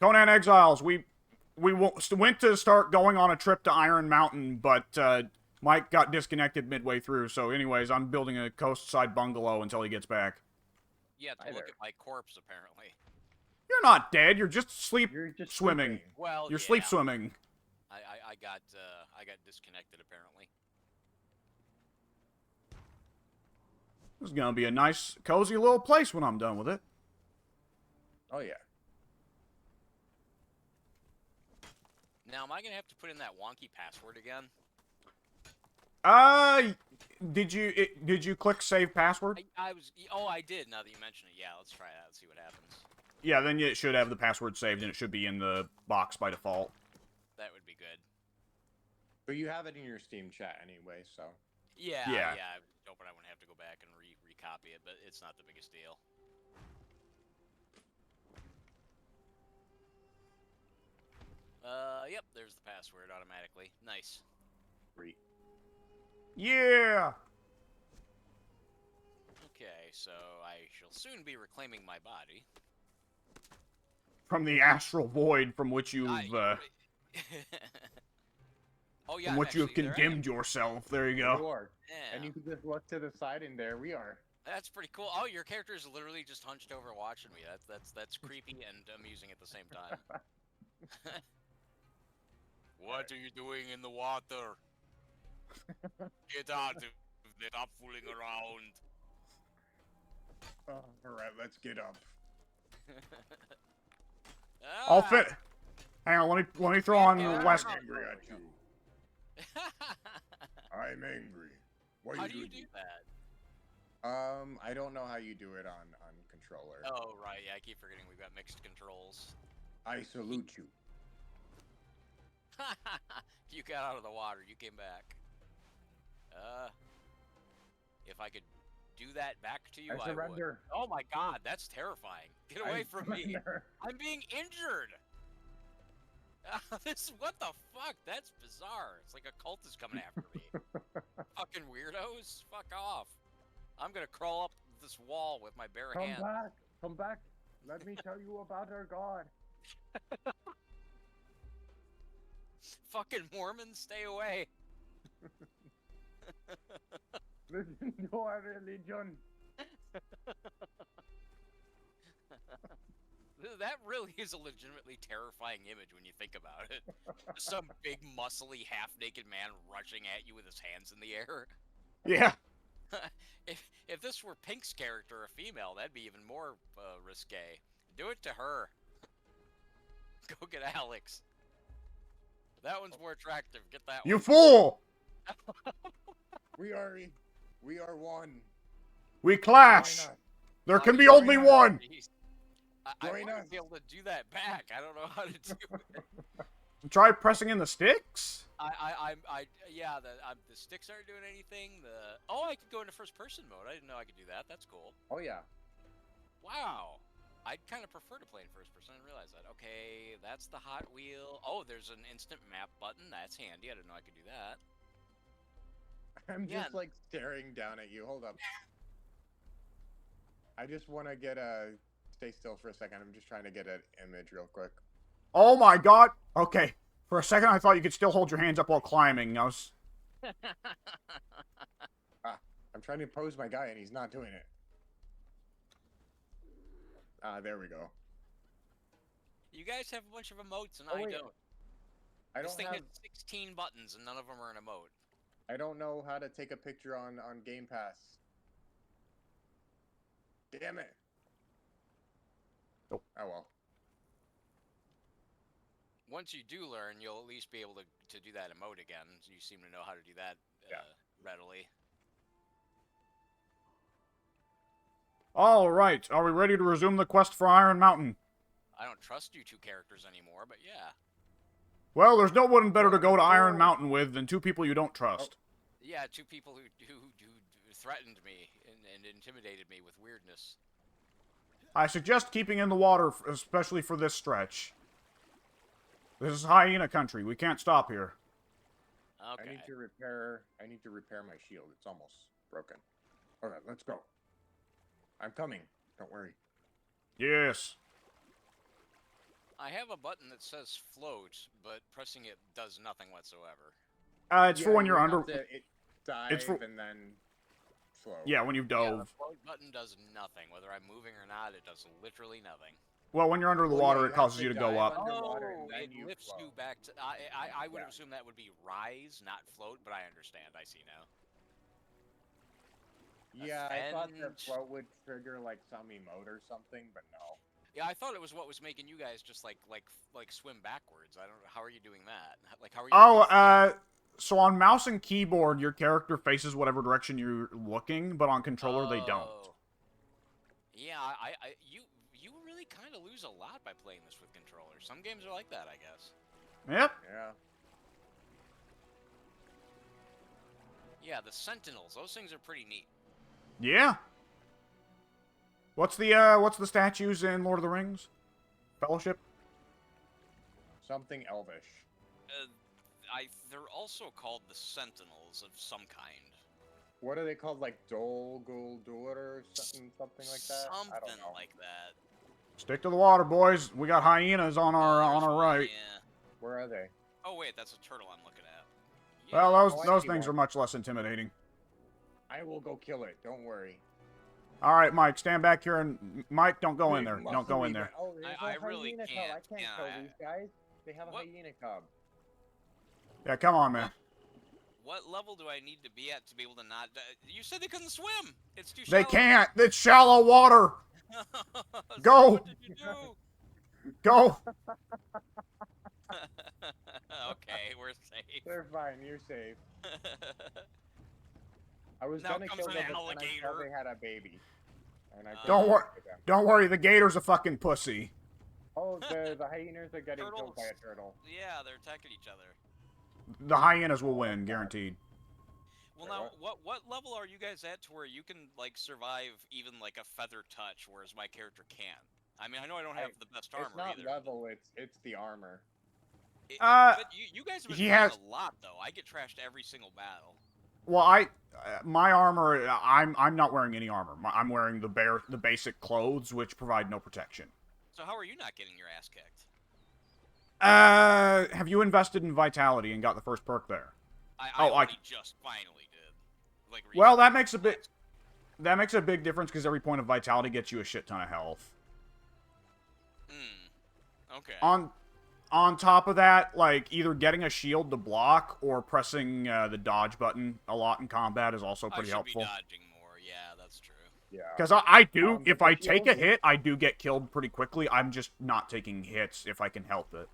Conan Exiles, we went to start going on a trip to Iron Mountain, but Mike got disconnected midway through. So, anyways, I'm building a coastside bungalow until he gets back. Yeah, Hi to look there. at my corpse, apparently. You're not dead. You're just sleep You're just swimming. sleeping. Well, You're yeah. sleep swimming. I got disconnected, apparently. This is gonna be a nice, cozy little place when I'm done with it. Oh yeah. Now, am I going to have to put in that wonky password again? Did you click save password? Oh, I did, now that you mention it. Yeah, let's try that, see what happens. Yeah, then it should have the password saved, and it should be in the box by default. That would be good. But you have it in your Steam chat anyway, so. Yeah. I was hoping I wouldn't have to go back and recopy it, but it's not the biggest deal. Yep, there's the password automatically. Nice. Great. Yeah! Okay, so I shall soon be reclaiming my body. From the astral void from which you've, Oh, yeah, from which you have actually, there I am. condemned yourself. There you You go. are. Yeah. And you can just look to the side, and there we are. That's pretty cool. Oh, your character is literally just hunched over watching me. That's creepy and amusing at the same time. What are you doing in the water? Get out of there. Stop fooling around. Oh, alright, let's get up. I'll fit. Hang on, let me throw on Yeah. West. I'm angry at you. I'm angry. What How do you do that? I don't know how you do it on controller. Oh, right. Yeah, I keep forgetting we've got mixed controls. I salute you. You got out of the water. You came back. If I could do that back to you, I I would. surrender. Oh my God, that's terrifying. Get away from me. I'm being injured. What the fuck? That's bizarre. It's like a cult is coming after me. Fucking weirdos. Fuck off. I'm gonna crawl up this wall with my bare Come hands. back. Come back. Let me tell you about our God. Fucking Mormons, stay away. Listen to our religion. That really is a legitimately terrifying image when you think about it. Just some big, muscly, half-naked man rushing at you with his hands in the air. Yeah. If this were Pink's character, a female, that'd be even more risque. Do it to her. Go get Alex. That one's more attractive. Get that one. You fool! We are one. We clash. Join us. There can Oh, be yeah, only right. one. Jeez. I Join want us. to be able to do that back. I don't know how to do it. Try pressing in the sticks. Yeah, the sticks aren't doing anything. I could go into first-person mode. I didn't know I could do that. That's cool. Oh yeah. Wow. I'd kind of prefer to play in first person. I didn't realize that. Okay, that's the Hot Wheel. Oh, there's an instant map button. That's handy. I didn't know I could do that. I'm Yeah. just like staring down at you. Hold up. I just want to get a. Stay still for a second. I'm just trying to get an image real quick. Oh my god. Okay. For a second, I thought you could still hold your hands up while climbing. I was... I'm trying to pose my guy and he's not doing it. There we go. You guys have a bunch of emotes and Oh, I wait. don't. I This don't thing have. has 16 buttons and none of them are an emote. I don't know how to take a picture on Game Pass. Damn it. Oh. Oh well. Once you do learn, you'll at least be able to do that emote again. You seem to know how to do that readily. All right. Are we ready to resume the quest for Iron Mountain? I don't trust you two characters anymore, but yeah. Well, there's no one better to go to Iron Mountain with than two people you don't trust. Yeah, two people who threatened me and intimidated me with weirdness. I suggest keeping in the water, especially for this stretch. This is hyena country. We can't stop here. Okay. I need to repair my shield. It's almost broken. All right, let's go. I'm coming. Don't worry. Yes. I have a button that says float, but pressing it does nothing whatsoever. It's for when you're under. Dive It's for and then float. yeah, when you've Yeah, the dove. float button does nothing. Whether I'm moving or not, it does literally nothing. Well, when you're under the Well, yeah, water, you it have causes to you to go dive up. underwater and then It you lifts you float. back to. I would Yeah. assume that would be rise, not float, but I understand. I see now. Yeah, I thought that Ascend. float would trigger like some emote or something, but no. Yeah, I thought it was what was making you guys just like swim backwards. I don't know. How are you doing that? Like, how are you? Oh, so on mouse and keyboard, your character faces whatever direction you're looking, but on controller they don't. Oh. Yeah, you really kind of lose a lot by playing this with controllers. Some games are like that, I guess. Yep. Yeah. Yeah, the Sentinels. Those things are pretty neat. Yeah. What's the statues in Lord of the Rings? Fellowship? Something elvish. They're also called the Sentinels of some kind. What are they called? Like Dol Guldur or something like that? I Something don't know. like that. Stick to the water, boys. We got hyenas on our There's one, right. Yeah. Where are they? Oh wait, that's a turtle I'm looking at. Well, I those see things one. are much less intimidating. I will go kill it. Don't worry. All right, Mike, stand back here, and Mike, don't go in there. Big Don't go in muscly there. guy. Oh, there's I a really hyena cub. can't. I can't Yeah, kill these guys. They have a What? hyena cub. Yeah, come on, man. What level do I need to be at to be able to not? You said they couldn't swim. It's too They shallow. can't. It's shallow water. So Go. What did you do? Go. Okay, we're safe. They're fine. You're safe. I was Now gonna comes kill an them, but then I saw alligator. they had a baby. And I Don't couldn't worry. get them. Don't worry. The gator's a fucking pussy. Oh, the hyenas are getting killed by a Turtles. turtle. Yeah, they're attacking each other. The hyenas will win, guaranteed. Well, Wait, now, what level are you guys at to where you can like survive even like a feather touch, whereas my character can't? I mean, I know I don't have the best armor It's not either. level. It's the armor. But you guys have been he playing has- a lot though. I get trashed every single battle. Well, my armor. I'm not wearing any armor. I'm wearing the basic clothes, which provide no protection. So how are you not getting your ass kicked? Have you invested in Vitality and got the first perk there? I only just finally did. Like. Well, that makes a big difference because every point of Vitality gets you a shit ton of health. Okay. On top of that, like, either getting a shield to block or pressing the dodge button a lot in combat is also pretty helpful. I should be dodging more. Yeah, that's true. Yeah. Because I do, if the I take a shield- hit, I do get killed pretty quickly. I'm just not taking hits if I can help it.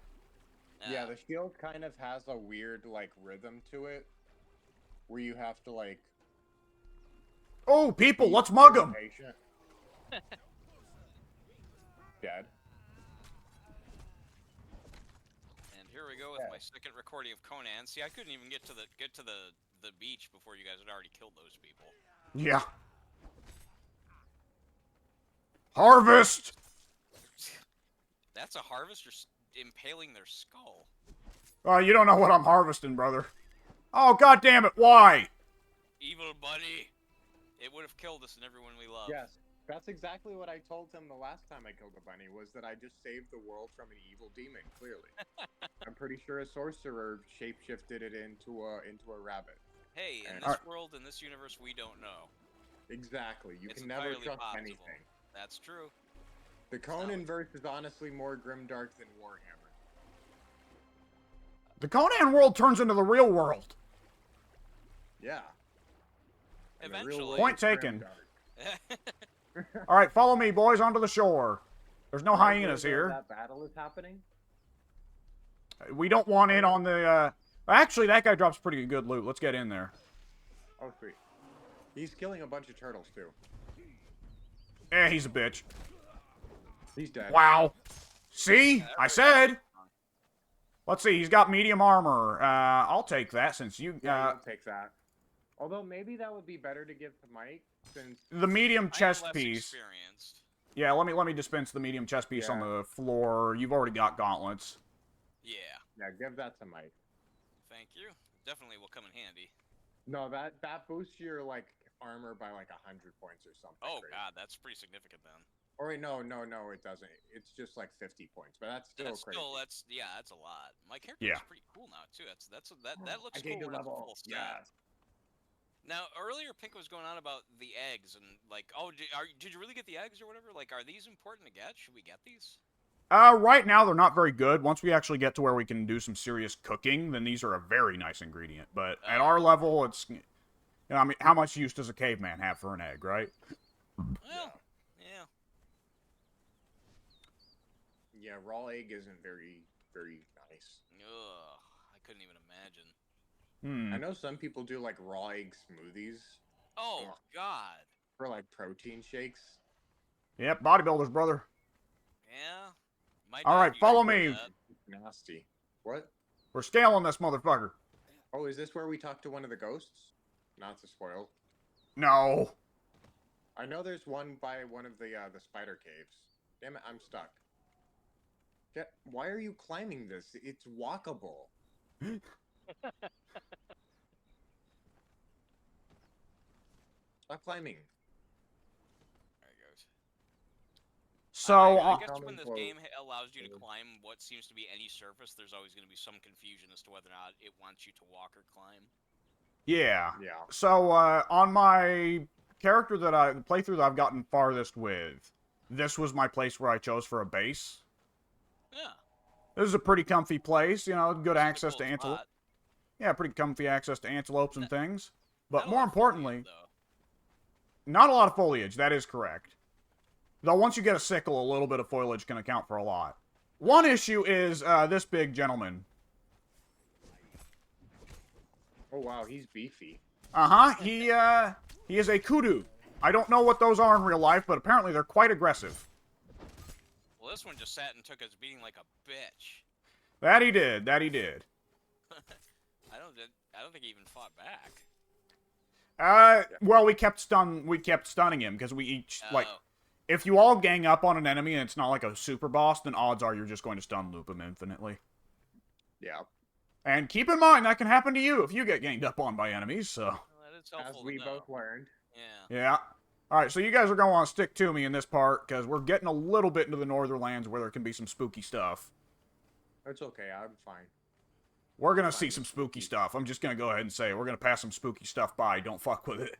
Yeah, the shield kind of has a weird like rhythm to it, where you have to like. Oh, people, be let's mug them! patient. Dead. And here we go with my second recording of Conan. See, I couldn't even get to the beach before you guys had already killed those people. Yeah. Harvest! That's a harvester impaling their skull. You don't know what I'm harvesting, brother. Oh, god damn it, why? Evil bunny. It would have killed us and everyone we love. Yes, that's exactly what I told him the last time I killed a bunny. Was that I just saved the world from an evil demon? Clearly, I'm pretty sure a sorcerer shapeshifted it into a rabbit. Hey, in And- this world, in this universe, we don't know. Exactly. You It's can never entirely trust possible. anything. That's true. The Conan verse is honestly more grimdark than Warhammer. The Conan world turns into the real world. Yeah. And the real Eventually. world Point is taken. grimdark. Alright, follow me, boys, onto the shore. There's no Right hyenas where here. That battle is happening. We don't want in on the, Actually, that guy drops pretty good loot. Let's get in there. Oh, sweet. He's killing a bunch of turtles too. Eh, he's a bitch. He's dead. Wow. See? I said. Let's see. He's got medium armor. I'll take that since you... Yeah, I'll take that. Although maybe that would be better to give to Mike, since the medium I am chest less piece. experienced. Yeah, let me dispense the medium chest piece on Yeah. the floor. You've already got gauntlets. Yeah. yeah, give that to Mike. Thank you. Definitely will come in handy. No, that boosts your like armor by like 100 points or something. Oh crazy. god, that's pretty significant then. Or wait, no, it doesn't. It's just like 50 points, but that's still crazy. That's a lot. My character Yeah. looks pretty cool now too. That I looks gained cool a when it's level. full stat. Yes. Now earlier, Pink was going on about the eggs and like, oh, did you really get the eggs or whatever? Like, are these important to get? Should we get these? Right now they're not very good. Once we actually get to where we can do some serious cooking, then these are a very nice ingredient. But at our level, it's, you know, I mean, how much use does a caveman have for an egg, right? Well, yeah. Yeah, raw egg isn't very nice. Ugh, I couldn't even imagine. Hmm. I know some people do like raw egg smoothies. Oh Ugh. God. For like protein shakes. Yep, bodybuilders, brother. Yeah. My All dad right, used follow to do me. that. Nasty. What? We're scaling this motherfucker. Oh, is this where we talk to one of the ghosts? Not to spoil. No. I know there's one by one of the spider caves. Damn it, I'm stuck. Why are you climbing this? It's walkable. Stop climbing. There it goes. So, I guess when this Quote. game allows you to climb what seems to be any surface, there's always going to be some confusion as to whether or not it wants you to walk or climb. yeah. Yeah. So, on my character playthrough that I've gotten farthest with, this was my place where I chose for a base. Yeah. This is a pretty comfy place, you know, good This is a access cool to antelope. spot. Yeah, pretty comfy access to antelopes and things. But Not a more lot of foliage, importantly, though. not a lot of foliage, that is correct. Though once you get a sickle, a little bit of foliage can account for a lot. One issue is this big gentleman. Oh wow, he's beefy. Uh-huh, he is a kudu. I don't know what those are in real life, but apparently they're quite aggressive. Well, this one just sat and took his beating like a bitch. That he did, that he did. I don't think he even fought back. Well, we kept stunning him, because we each, like, Oh. if you all gang up on an enemy and it's not like a super boss, then odds are you're just going to stun loop him infinitely. Yeah. And keep in mind, that can happen to you if you get ganged up on by enemies, so. Well, that is helpful As we to know. both learned. Yeah. Yeah. Alright, so you guys are going to want to stick to me in this part, because we're getting a little bit into the Northernlands where there can be some spooky stuff. It's okay, I'm fine. We're going to see some spooky stuff. I'm just going to go ahead and say, we're going to pass some spooky stuff by. Don't fuck with it.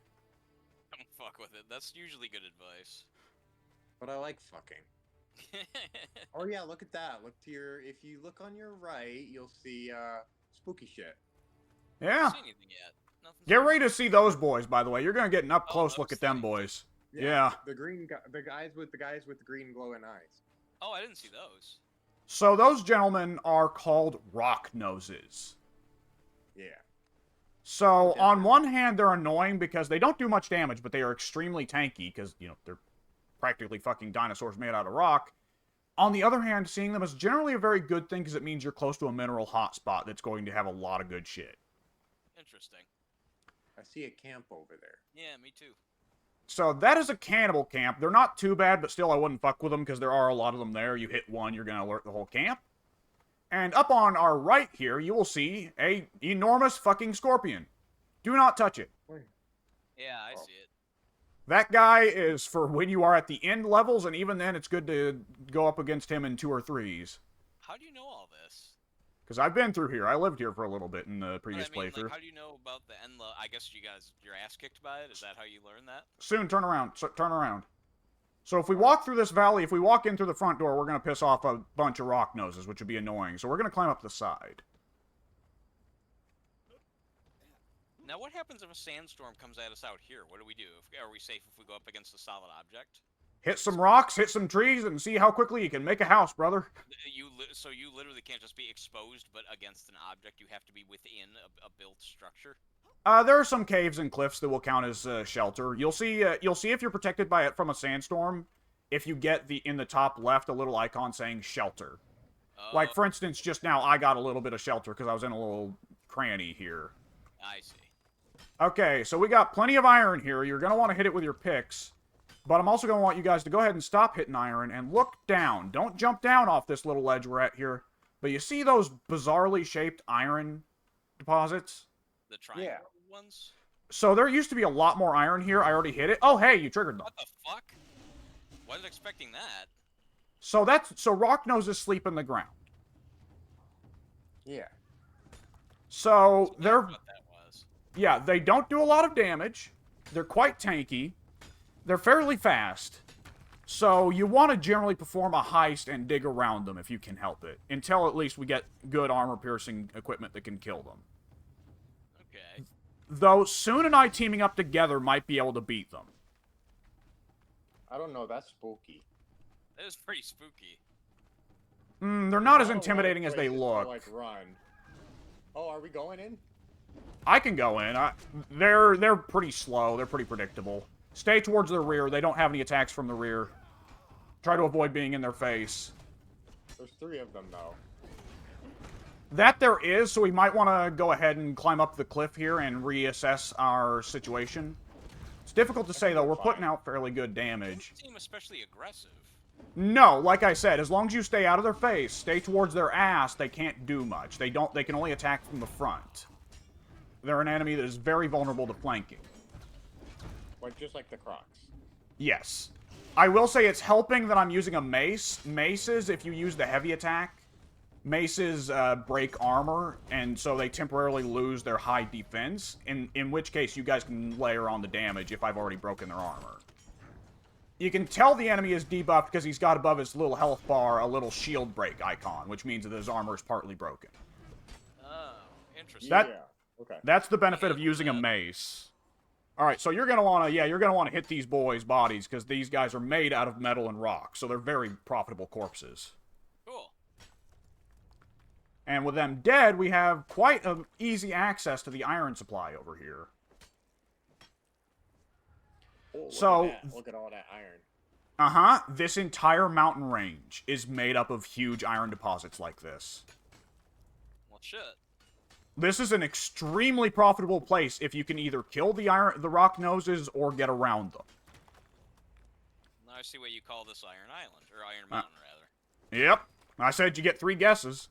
Don't fuck with it. That's usually good advice. But I like fucking. Oh yeah, look at that. Look to your if you look on your right, you'll see spooky shit. Yeah. Haven't seen anything yet. Nothing's Get ready to see those boys, by the way. You're going to get an up-close look those at them things. boys. Yeah. The guys with the green glowing eyes. Oh, I didn't see those. So those gentlemen are called rock noses. Yeah. So on one hand, they're annoying because they don't do much damage, but they are extremely tanky because, you know, they're practically fucking dinosaurs made out of rock. On the other hand, seeing them is generally a very good thing because it means you're close to a mineral hotspot that's going to have a lot of good shit. Interesting. I see a camp over there. Yeah, me too. So that is a cannibal camp. They're not too bad, but still I wouldn't fuck with them because there are a lot of them there. You hit one, you're going to alert the whole camp. And up on our right here, you will see a enormous fucking scorpion. Do not touch it. Yeah, I see it. That guy is for when you are at the end levels, and even then it's good to go up against him in 2 or 3s. How do you know all this? Because I've been through here. I lived here for a little bit in the previous playthrough. Like, how do you know about the end? I guess you guys, your ass kicked by it. Is that how you learned that? Soon, turn around. Turn around. So if we walk through this valley, if we walk in through the front door, we're going to piss off a bunch of rock noses, which would be annoying. So we're going to climb up the side. Now, what happens if a sandstorm comes at us out here? What do we do? Are we safe if we go up against a solid object? Hit some rocks, hit some trees, and see how quickly you can make a house, brother. So you literally can't just be exposed, but against an object, you have to be within a built structure. There are some caves and cliffs that will count as shelter. You'll see if you're protected by it from a sandstorm. If you get in the top left a little icon saying shelter. Like for instance, just now I got a little bit of shelter because I was in a little cranny here. I see. Okay, so we got plenty of iron here. You're gonna want to hit it with your picks. But I'm also going to want you guys to go ahead and stop hitting iron and look down. Don't jump down off this little ledge we're at here. But you see those bizarrely shaped iron deposits? The triangle ones? So there used to be a lot more iron here. I already hit it. Oh, hey, you triggered them. What the fuck? Wasn't expecting that. So rock noses sleep in the ground. Yeah. So That's they're what that was. yeah, they don't do a lot of damage. They're quite tanky. They're fairly fast. So you want to generally perform a heist and dig around them if you can help it, until at least we get good armor-piercing equipment that can kill them. Okay. Though Soon and I teaming up together might be able to beat them. I don't know. That's spooky. That is pretty spooky. They're not as Not a lot of intimidating as they places to, look. like, run. Oh, are we going in? I can go in. They're pretty slow. They're pretty predictable. Stay towards the rear. They don't have any attacks from the rear. Try to avoid being in their face. There's 3 of them, though. That there is, so we might want to go ahead and climb up the cliff here and reassess our situation. It's difficult to say, though. We're putting out fairly good damage. They seem especially aggressive. No, like I said, as long as you stay out of their face, stay towards their ass, they can't do much. They can only attack from the front. They're an enemy that is very vulnerable to flanking. Like, just like the Crocs. Yes. I will say it's helping that I'm using a mace. Maces, if you use the heavy attack, maces break armor, and so they temporarily lose their high defense, in which case you guys can layer on the damage if I've already broken their armor. You can tell the enemy is debuffed because he's got above his little health bar a little shield break icon, which means that his armor is partly broken. Oh, interesting. That- Yeah. Okay. That's the benefit of using a mace. Alright, so you're gonna wanna hit these boys' bodies, because these guys are made out of metal and rock, so they're very profitable corpses. Cool. And with them dead, we have quite easy access to the iron supply over here. Oh, So- look at all that iron. Uh-huh, this entire mountain range is made up of huge iron deposits like this. Well, shit. This is an extremely profitable place if you can either kill the rock noses or get around them. Now I see what you call this Iron Island, or Iron Mountain, rather. Yep, I said you get 3 guesses.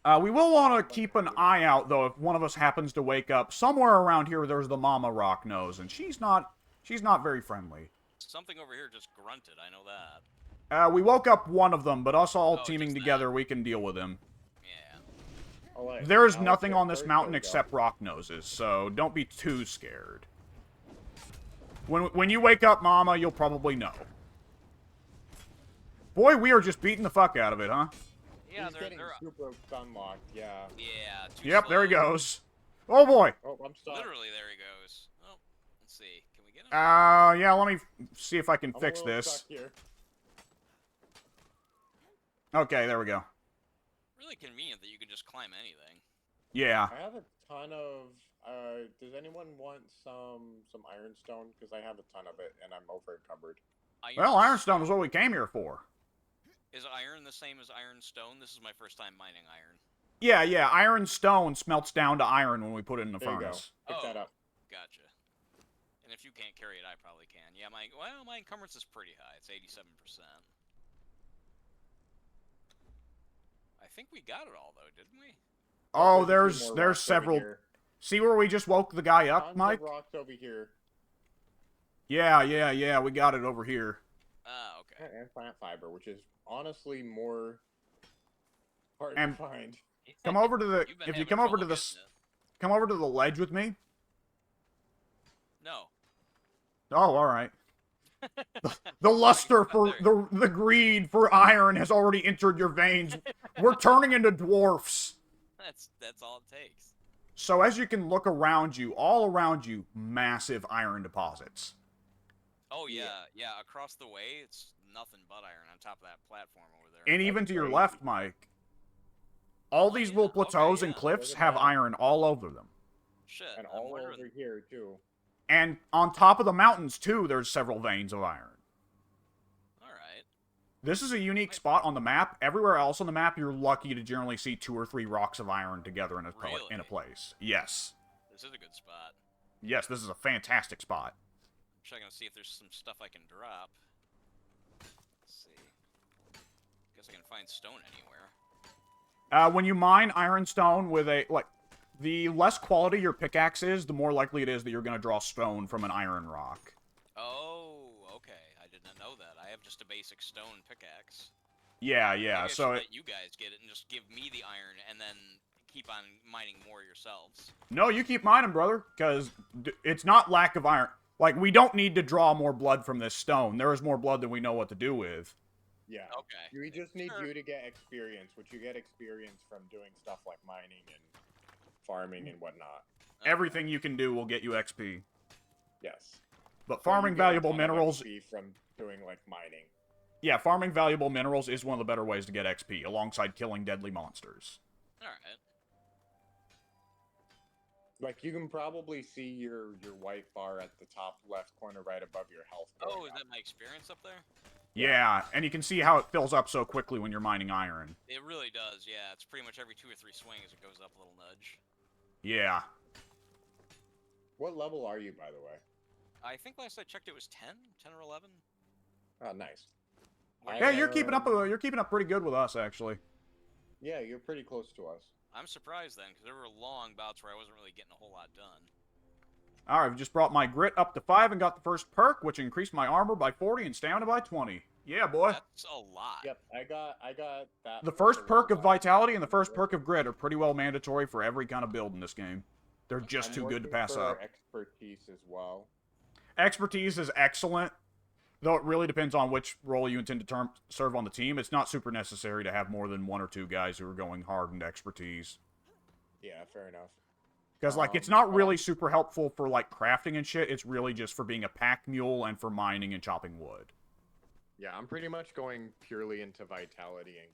Yeah. We will want to keep an eye out, though, if one of us happens to wake up. Somewhere around here, there's the Mama Rock Nose, and she's not very friendly. Something over here just grunted, I know that. We woke up one of them, but us all Oh, teaming just together, we can deal with him. Yeah. Oh, wait. There's I'll nothing get on this first, mountain there we go. except rock noses, so don't be too scared. When you wake up, Mama, you'll probably know. Boy, we are just beating the fuck out of it, huh? Yeah, He's they're getting super unlocked, yeah. yeah. Too Yep, there he slow. goes. Oh boy. Oh, I'm stuck. Literally, there he goes. Oh, let's see. Can we get him? Yeah, let me see if I can I'm fix a little this. stuck here. Okay, there we go. Really convenient that you can just climb anything. Yeah. I have a ton of. Does anyone want some ironstone? Because I have a ton of it, and I'm over encumbered. Well, ironstone is what we came here for. Is iron the same as ironstone? This is my first time mining iron. Yeah, ironstone smelts down to iron when we put it in the There you go. furnace. Pick that up. Gotcha. And if you can't carry it, I probably can. Yeah, my encumbrance is pretty high. It's 87%. I think we got it all though, didn't we? Oh, There's a few more there's rocks over several. here. See where we just woke the guy up, Tons Mike? of rocks over here. Yeah, we got it over here. Ah, okay. And plant fiber, which is honestly more hard And- to find. Come over to the You've been if you having come over to trouble this getting it. come over to the ledge with me. No. Oh, all right. The luster for the greed for iron has already entered your veins. We're turning into dwarfs. That's all it takes. So as you can look around you, all around you, massive iron deposits. Oh Yeah. yeah. Across the way, it's nothing but iron on top of that platform over there. And even to your crazy. left, Mike, all these yeah. little plateaus Okay, and yeah. cliffs Look at have that. iron all over them. Shit. And I'm all wondering. over here too. And on top of the mountains, too, there's several veins of iron. All right. This is a unique spot on the map. Everywhere else on the map, you're lucky to generally see 2 or 3 rocks of iron together in a Really? place. Yes. This is a good spot. Yes, this is a fantastic spot. I'm checking to see if there's some stuff I can drop. Let's see. Guess I can find stone anywhere. When you mine ironstone with a, like, The less quality your pickaxe is, the more likely it is that you're going to draw stone from an iron rock. Oh, okay. I did not know that. I have just a basic stone pickaxe. Yeah, Maybe yeah. I So should let you guys get it and just give me the iron and then keep on mining more yourselves. no, you keep mining, brother, because it's not lack of iron. Like, we don't need to draw more blood from this stone. There is more blood than we know what to do with. Yeah. Okay. We just need Sure. you to get experience, which you get experience from doing stuff like mining and farming and whatnot. Everything you can do will get you XP. Yes. But So you farming get a valuable ton of minerals... XP from doing like mining. Yeah, farming valuable minerals is one of the better ways to get XP, alongside killing deadly monsters. Alright. Like, you can probably see your white bar at the top left corner right above your health. Oh, going is up. that my experience up there? Yeah, and you can see how it fills up so quickly when you're mining iron. It really does, yeah. It's pretty much every 2 or 3 swings it goes up a little nudge. Yeah. What level are you, by the way? I think last I checked it was 10? 10 or 11? Oh, nice. Yeah, you're keeping up pretty good with us, actually. Yeah, you're pretty close to us. I'm surprised then, because there were long bouts where I wasn't really getting a whole lot done. Alright, I've just brought my grit up to 5 and got the first perk, which increased my armor by 40 and stamina by 20. Yeah, boy. That's a lot. Yep, I got that. The first perk of Vitality and the first perk of Grit are pretty well mandatory for every kind of build in this game. They're just I'm too good to working pass for up. Expertise as well. Expertise is excellent, though it really depends on which role you intend to serve on the team. It's not super necessary to have more than 1 or 2 guys who are going hard into Expertise. Yeah, fair enough. Because, like, it's not really super helpful for, like, crafting and shit. It's really just for being a pack mule and for mining and chopping wood. Yeah, I'm pretty much going purely into Vitality and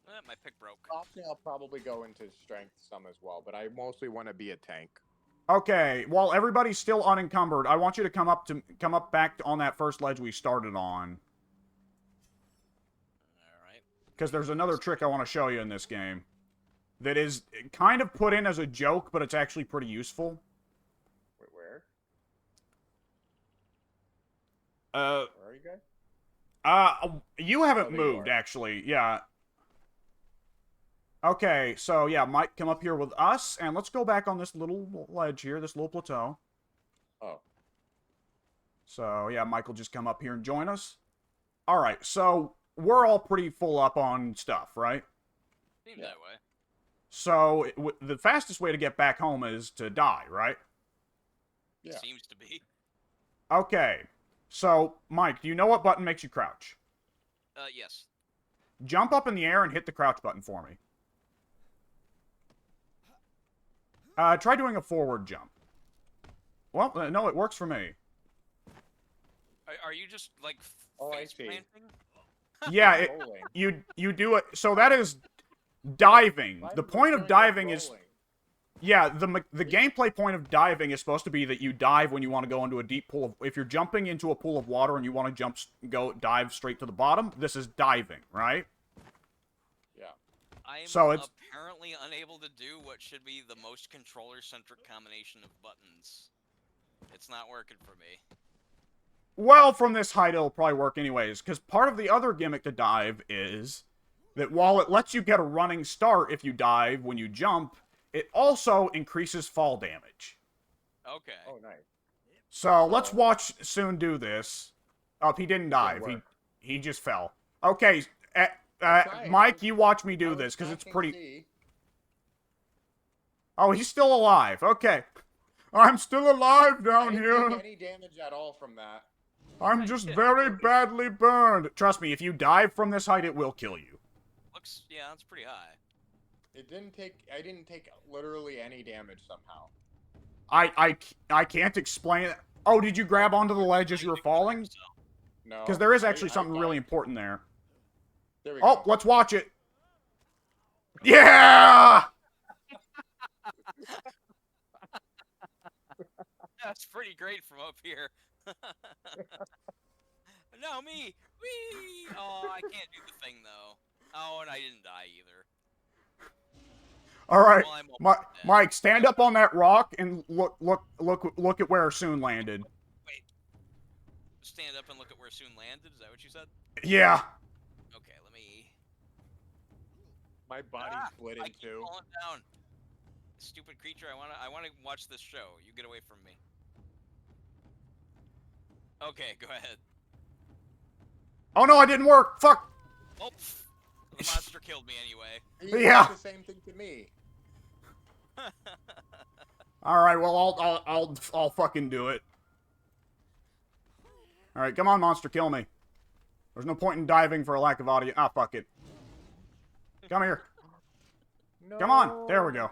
Grit. My pick broke. Often I'll probably go into Strength some as well, but I mostly want to be a tank. Okay, while everybody's still unencumbered, I want you to come up back on that first ledge we started on. Alright. Because there's another trick I want to show you in this game. That is kind of put in as a joke, but it's actually pretty useful. Wait, where? Where are you guys? You haven't there you moved, are. actually. Yeah. Okay, so yeah, Mike, come up here with us, and let's go back on this little ledge here, this little plateau. Oh. So, yeah, Mike will just come up here and join us. Alright, so we're all pretty full up on stuff, right? Seems Yeah. that way. So, the fastest way to get back home is to die, right? Yeah. Seems to be. Okay. So, Mike, do you know what button makes you crouch? Yes. Jump up in the air and hit the crouch button for me. Try doing a forward jump. Well, no, it works for me. Are you just, like, Oh, I face see. planting? Yeah, Rolling. you do it. So that is diving. Why The is it point of showing us diving is... rolling? Yeah, the gameplay point of diving is supposed to be that you dive when you want to go into a deep pool of... If you're jumping into a pool of water and you want to dive straight to the bottom, this is diving, right? Yeah. I'm So it's- apparently unable to do what should be the most controller-centric combination of buttons. It's not working for me. Well, from this height, it'll probably work anyways, because part of the other gimmick to dive is that while it lets you get a running start if you dive when you jump, it also increases fall damage. Okay. Oh, nice. So let's watch Soon do this. Oh, he didn't dive. work. He just fell. Okay, try it. Mike, you watch me do I this, because it's can pretty... see. Oh, he's still alive. Okay. I'm still alive I down didn't here. take any damage at all from that. I'm just very badly burned. Trust me, if you dive from this height, it will kill you. Yeah, that's pretty high. It didn't take. I didn't take literally any damage somehow. I can't explain it. Oh, did you grab onto the ledge as you were falling? No. Because there is actually I something got really it. important there. There we Oh, go. let's watch it. Yeah! That's pretty great from up here. No, me! Whee! Oh, I can't do the thing, though. Oh, and I didn't die either. All right, Well, I'm almost dead. Mike, stand up on that rock and look at where Soon landed. Wait. Stand up and look at where Soon landed? Is that what you said? Yeah. Okay, let me... My body split I in keep two. falling down. Stupid creature, I wanna watch this show. You get away from me. Okay, go ahead. Oh no, it didn't work. Fuck. Oh, the monster killed me anyway. He did Yeah. the same thing to me. All right, well I'll fucking do it. All right, come on, monster, kill me. There's no point in diving for a lack of audio. Ah, fuck it. Come here. No. Come on. There we go.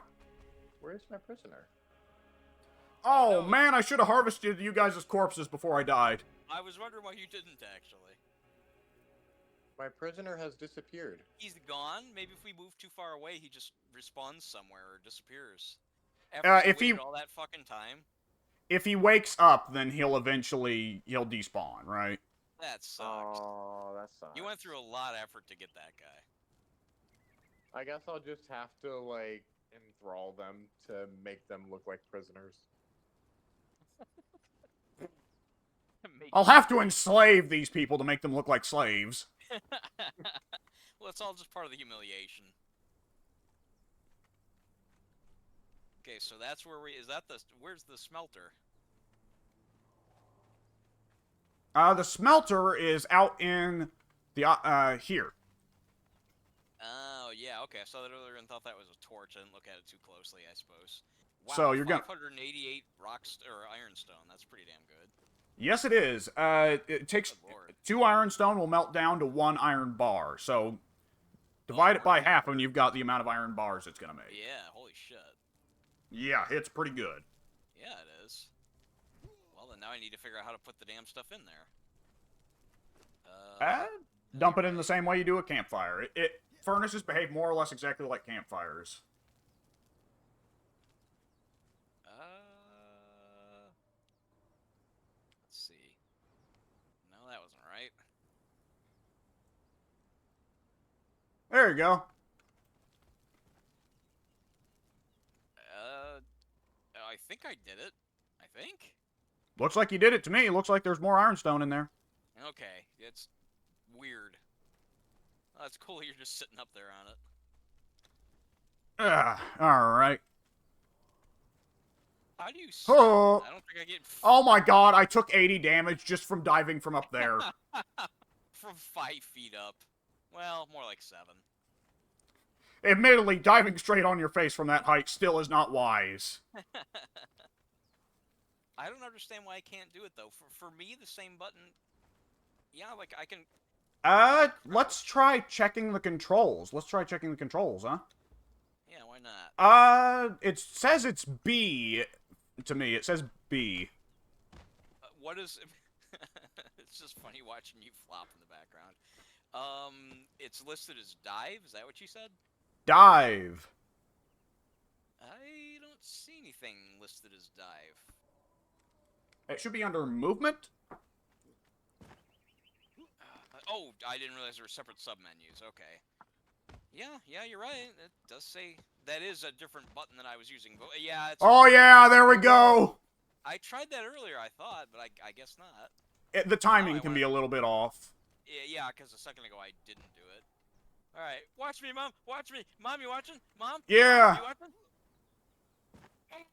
Where's my prisoner? Oh man, I should have harvested you guys' corpses before I died. I was wondering why you didn't actually. My prisoner has disappeared. He's gone. Maybe if we move too far away, he just respawns somewhere or disappears. After if he- waited all that fucking time. If he wakes up, then he'll despawn, right? That sucks. Oh, that sucks. You went through a lot of effort to get that guy. I guess I'll just have to, like, enthrall them to make them look like prisoners. I'll have to enslave these people to make them look like slaves. Well, it's all just part of the humiliation. Okay, so that's where we... Where's the smelter? The smelter is out in the, here. Oh, yeah, okay. I saw that earlier and thought that was a torch. I didn't look at it too closely, I suppose. Wow, So you're gonna... 588 or ironstone. That's pretty damn good. Yes, it is. It takes... 2 ironstone will melt down to 1 iron bar. So, divide it by half and you've got the amount of iron bars it's gonna make. Yeah, holy shit. Yeah, it's pretty good. Yeah, it is. Well, then now I need to figure out how to put the damn stuff in there. Dump it in the same way you do a campfire. Furnaces behave more or less exactly like campfires. Let's see. No, that wasn't right. There you go. I think I did it. I think? Looks like you did it to me. Looks like there's more ironstone in there. Okay, it's weird. Oh, that's cool you're just sitting up there on it. Alright. How do you sit? Oh. I don't think I get... Oh my god, I took 80 damage just from diving from up there. From 5 feet up. Well, more like 7. Admittedly, diving straight on your face from that height still is not wise. I don't understand why I can't do it, though. For me, the same button... Yeah, like, I can... Let's try checking the controls. Let's try checking the controls, huh? Yeah, why not? It says it's B. To me, it says B. What is... It's just funny watching you flop in the background. It's listed as dive, is that what you said? Dive. I don't see anything listed as dive. It should be under movement. Oh, I didn't realize there were separate sub-menus. Okay. Yeah, you're right. It does say... That is a different button than I was using. But yeah, it's... Oh yeah, there we go! I tried that earlier, I thought, but I guess not. The timing can be a little bit off. Yeah, because a second ago I didn't do it. Alright, watch me, Mom! Watch me! Mom, you watching? Mom? Yeah! You watching?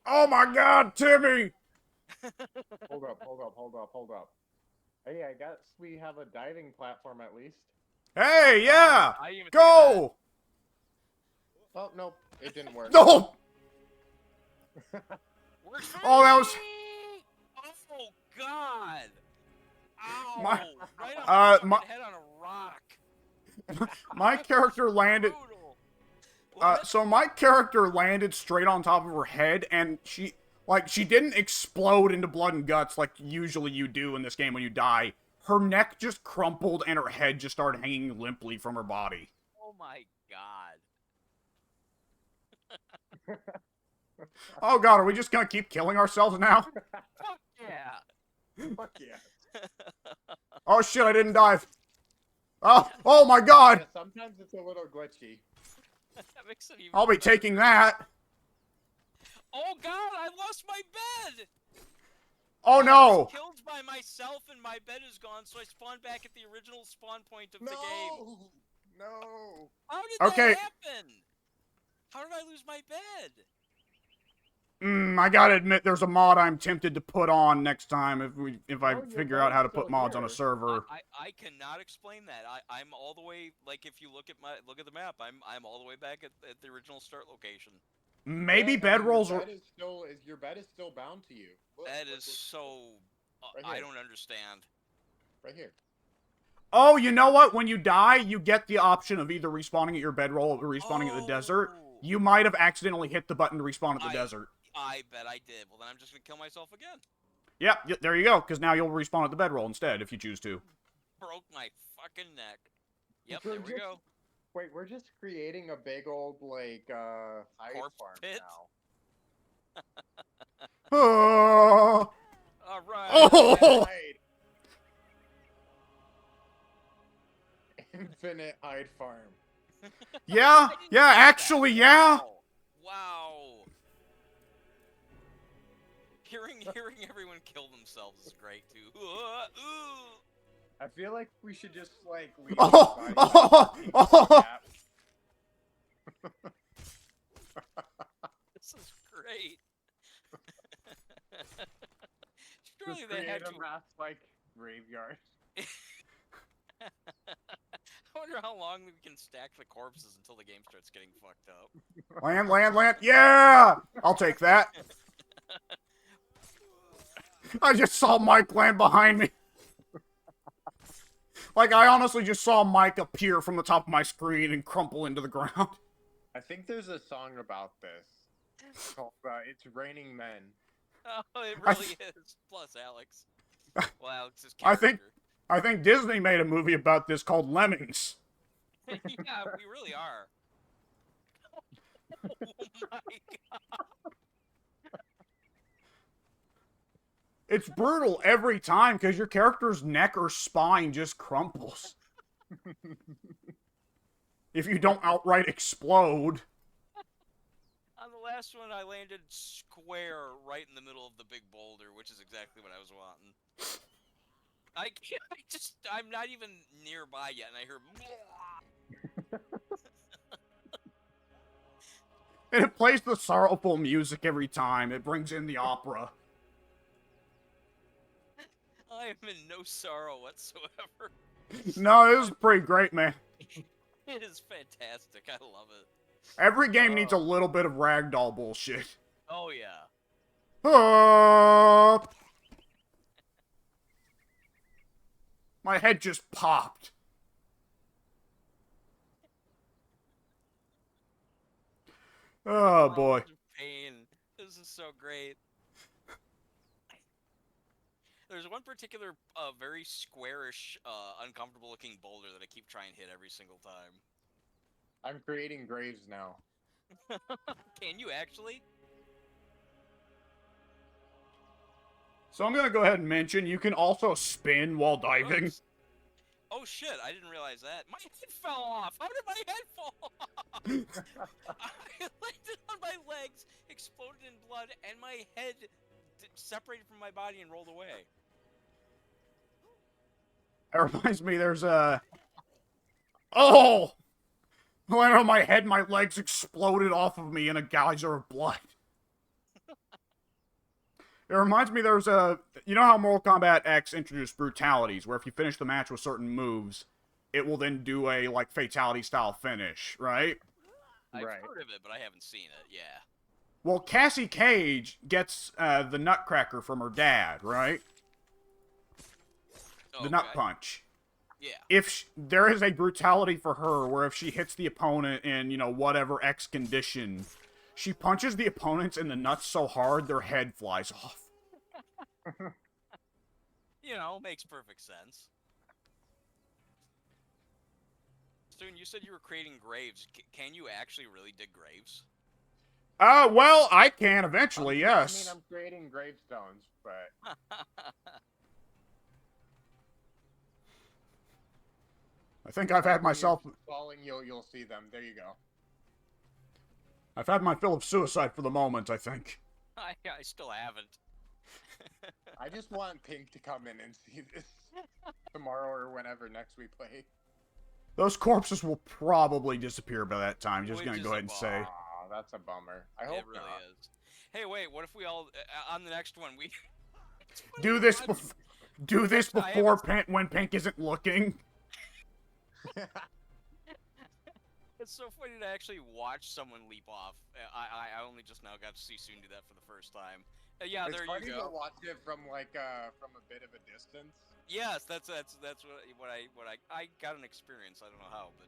Oh my god, Timmy! Hold up. Hey, I guess we have a diving platform at least. Hey, yeah! I didn't even Go! Oh, nope. It didn't work. No! Works for Oh, that was... Oh, God! Ow! My- right on my- my head on a rock. My character landed... Brutal. What? So my character landed straight on top of her head, and she didn't explode into blood and guts like usually you do in this game when you die. Her neck just crumpled, and her head just started hanging limply from her body. Oh my God. Oh god, are we just gonna keep killing ourselves now? Fuck yeah. Fuck yeah. Oh shit, I didn't dive. Oh my god! Yeah, sometimes it's a little glitchy. That makes it even I'll be better. taking that. Oh God, I lost my bed! Oh I no! was killed by myself and my bed is gone, so I spawned back at the original spawn point of the game. No! How did Okay. that happen? How did I lose my bed? I gotta admit, there's a mod I'm tempted to put on next time if I Oh, your figure out bed's how to still put mods on a here. server. I cannot explain that. I'm all the way, like, if you look at the map, I'm all the way back at the original start location. Maybe Yeah, and bedrolls are. your bed is still bound to you. Look, That look, is look, so. right I here, don't understand. right here. Oh, you know what? When you die, you get the option of either respawning at your bedroll or respawning at the desert. Oh, You might have accidentally hit the button to respawn at the desert. I bet I did. Well, then I'm just gonna kill myself again. Yeah, there you go. Because now you'll respawn at the bedroll instead if you choose to. Broke my fucking neck. Yep, We're there we just- go. Wait, we're just creating a big old like hide Corpse farm pit? now. Oh, All right. oh, Hide. Infinite hide farm. yeah, I didn't yeah. know that. Actually, yeah. Wow. Hearing everyone kill themselves is great too. I feel like we should just like leave Oh, the body oh, oh. This is great. Surely Just they had create to. a mass like graveyard. I wonder how long we can stack the corpses until the game starts getting fucked up. Land. Yeah, I'll take that. I just saw Mike land behind me. Like, I honestly just saw Mike appear from the top of my screen and crumple into the ground. I think there's a song about this called "It's Raining Men." Oh, it really is. Plus Alex. Well, Alex's I character. I think Disney made a movie about this called Lemmings. Yeah, we really are. Oh my god. It's brutal every time because your character's neck or spine just crumples. If you don't outright explode. On the last one, I landed square right in the middle of the big boulder, which is exactly what I was wanting. I'm not even nearby yet, and I hear. And it plays the sorrowful music every time. It brings in the opera. I am in no sorrow whatsoever. No, this is pretty great, man. It is fantastic. I love it. Every game needs a little bit of ragdoll bullshit. Oh yeah. My head just popped. Oh boy. Pain. This is so great. There's one particular, very squarish, uncomfortable-looking boulder that I keep trying to hit every single time. I'm creating graves now. Can you actually? So I'm gonna go ahead and mention you can also spin while diving. Oops. Oh shit! I didn't realize that. My head fell off. How did my head fall off? I landed on my legs, exploded in blood, and my head separated from my body and rolled away. That reminds me, there's a... Oh! I landed on my head, my legs exploded off of me in a geyser of blood. It reminds me there's a... You know how Mortal Kombat X introduced brutalities, where if you finish the match with certain moves, it will then do a, like, fatality-style finish, right? I've heard of it, but I haven't seen it, yeah. Well, Cassie Cage gets the Nutcracker from her dad, right? Oh, The Nut Punch. Yeah. If there is a brutality for her where if she hits the opponent in, you know, whatever X condition, she punches the opponents in the nuts so hard their head flies off. You know, makes perfect sense. Stoon, you said you were creating graves. Can you actually really dig graves? Well, I can eventually, yes. I mean, I'm creating gravestones, but... I think I've had myself... Falling, you'll see them. There you go. I've had my fill of suicide for the moment, I think. I still haven't. I just want Pink to come in and see this tomorrow or whenever next we play. Those corpses will probably disappear by that time, just Which gonna is go a ahead and say. Aw, that's a bummer. I hope It really not. is. Hey, wait. What if we all on the next one we Do this I before haven't- Pink when Pink isn't looking. It's so funny to actually watch someone leap off. I only just now got to see Soon do that for the first time. Yeah, It's there funny you to go. watch it from from a bit of a distance. Yes, that's what I got an experience. I don't know how, but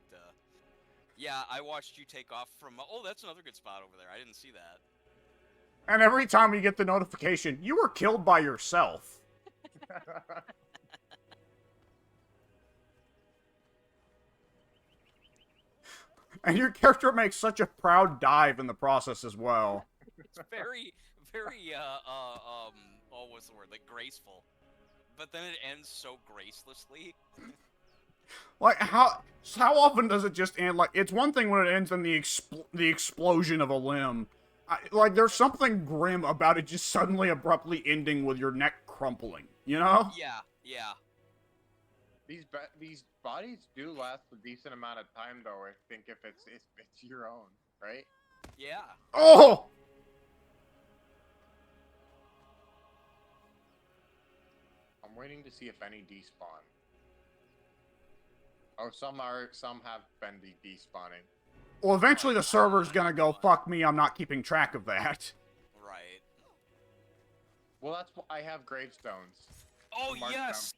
yeah, I watched you take off from. Oh, that's another good spot over there. I didn't see that. And every time we get the notification, you were killed by yourself. And your character makes such a proud dive in the process as well. It's very, very oh, what's the word? Like graceful. But then it ends so gracelessly. Like, how often does it just end? Like, it's one thing when it ends in the explosion of a limb. Like, there's something grim about it just suddenly abruptly ending with your neck crumpling, you know? Yeah, yeah. These bodies do last a decent amount of time, though. I think if it's your own, right? Yeah. Oh! I'm waiting to see if any despawn. Oh, some have been despawning. Well, eventually the server's gonna go, fuck me, I'm not keeping track of that. Right. Well, that's why I have gravestones. Oh, Mark yes!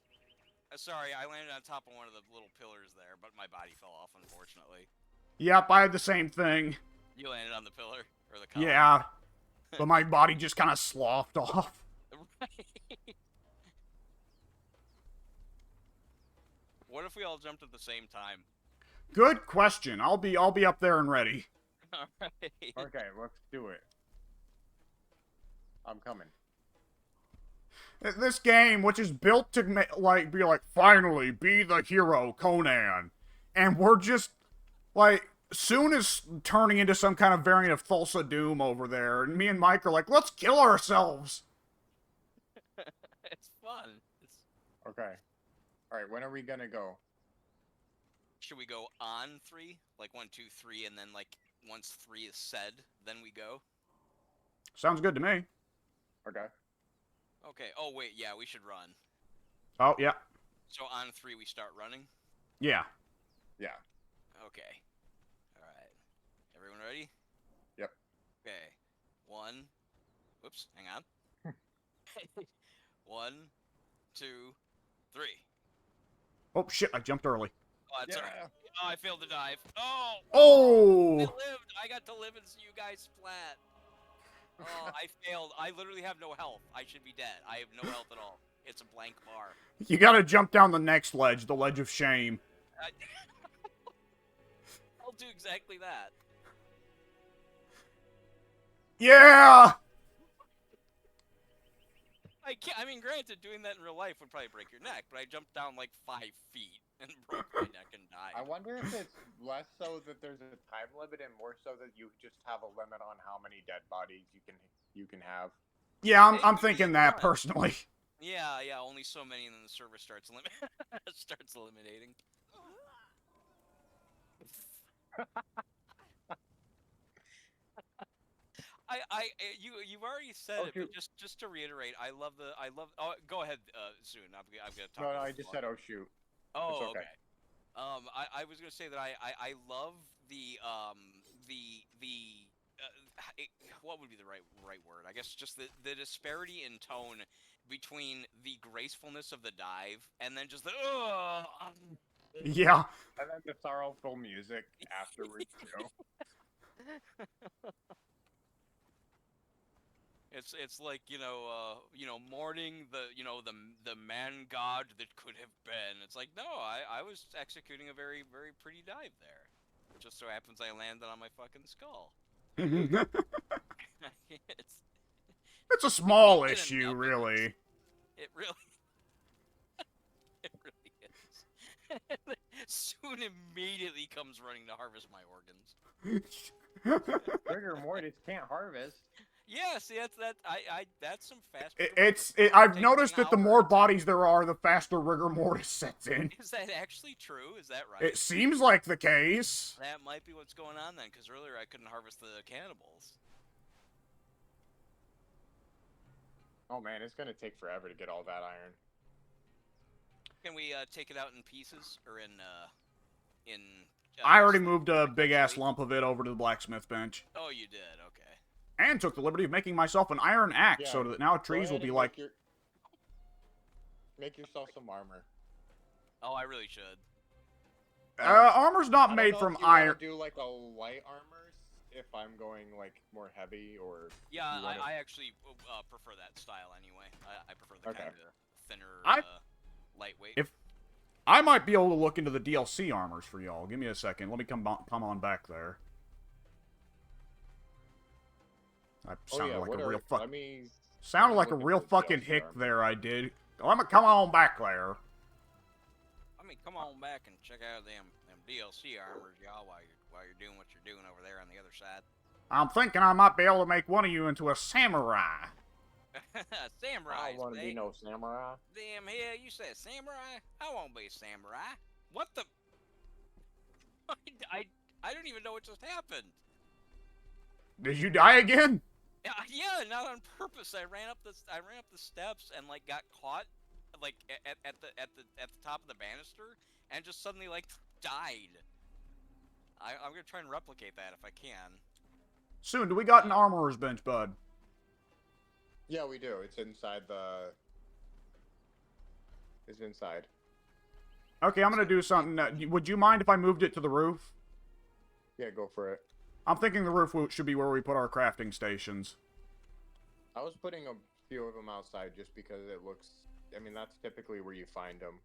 Sorry, I landed on top of one of the little pillars there, but my body fell off, unfortunately. Yep, I had the same thing. You landed on the pillar? Or the column? Yeah. But my body just kind of sloughed off. Right. What if we all jumped at the same time? Good question. I'll be up there and ready. Alright. Okay, let's do it. I'm coming. This game, which is built to be like, finally, be the hero, Conan. And we're just, like, Soon is turning into some kind of variant of Thulsa Doom over there. And me and Mike are like, let's kill ourselves. It's fun. Okay. Alright, when are we gonna go? Should we go on 3? Like 1, 2, 3, and then like once 3 is said, then we go? Sounds good to me. Okay. Okay. Oh wait, yeah, we should run. Oh, yeah. So on 3 we start running? Yeah. Yeah. Okay. Alright. Everyone ready? Yep. Okay. 1. Whoops, hang on. 1, 2, 3. Oh, shit, I jumped early. Oh, that's alright. Oh, I failed to dive. Oh! I Oh! lived! I got to live and see you guys splat. Oh, I failed. I literally have no health. I should be dead. I have no health at all. It's a blank bar. You gotta jump down the next ledge, the ledge of shame. I'll do exactly that. Yeah! I mean, granted, doing that in real life would probably break your neck, but I jumped down like 5 feet and broke my neck and died. I wonder if it's less so that there's a time limit and more so that you just have a limit on how many dead bodies you can have. Yeah, I'm thinking that, personally. Yeah, only so many, and then the server starts starts eliminating. You've already said it, but just to reiterate, I love. Oh, go ahead, soon. I'm gonna talk. No, I just said, oh shoot. Oh, It's okay. I was gonna say that I love what would be the right word? I guess just the disparity in tone between the gracefulness of the dive and then just the Yeah. And then the sorrowful music afterwards too. It's like mourning the man god that could have been. It's like, no, I was executing a very very pretty dive there. It just so happens I landed on my fucking skull. It's a small Get issue, enough of really. It really is. Soon immediately comes running to harvest my organs. Rigor mortis can't harvest. Yeah, see, that's some fast. I've noticed that the more bodies there are, the faster rigor mortis sets in. Is that actually true? Is that right? It seems like the case. That might be what's going on then, because earlier I couldn't harvest the cannibals. Oh man, it's gonna take forever to get all that iron. Can we take it out in pieces or in? I already just, like, moved a big ass weight? lump of it over to the blacksmith bench. Oh, you did. Okay. And took the liberty of making myself an iron axe Yeah, so that now Go trees will ahead be and like... make yourself some armor. Oh, I really should. Armor's not I don't made know from if you iron. want to do like a light armor if I'm going like more heavy or. Yeah, you wanna- I actually prefer that style anyway. I prefer the Okay. kind of thinner, I- lightweight. If I might be able to look into the DLC armors for y'all. Give me a second. Let me come on back there. I sounded like a real fuck. Let me. Sounded me like a look at real the fucking DLC hick armor. there. I did. Let me come on back there. I mean, come on back and check out them DLC armors, y'all, while you're doing what you're doing over there on the other side. I'm thinking I might be able to make one of you into a samurai. Samurai. I don't want to be no samurai. Damn hell, you said samurai? I won't be a samurai. What the? I don't even know what just happened. Did you die again? Yeah, not on purpose. I ran up the steps and like got caught, like at the top of the banister, and just suddenly like died. I'm gonna try and replicate that if I can. Soon, do we got an armorer's bench, bud? Yeah, we do. It's inside the. It's inside. Okay, I'm gonna do something. Would you mind if I moved it to the roof? Yeah, go for it. I'm thinking the roof should be where we put our crafting stations. I was putting a few of them outside just because it looks. I mean, that's typically where you find them.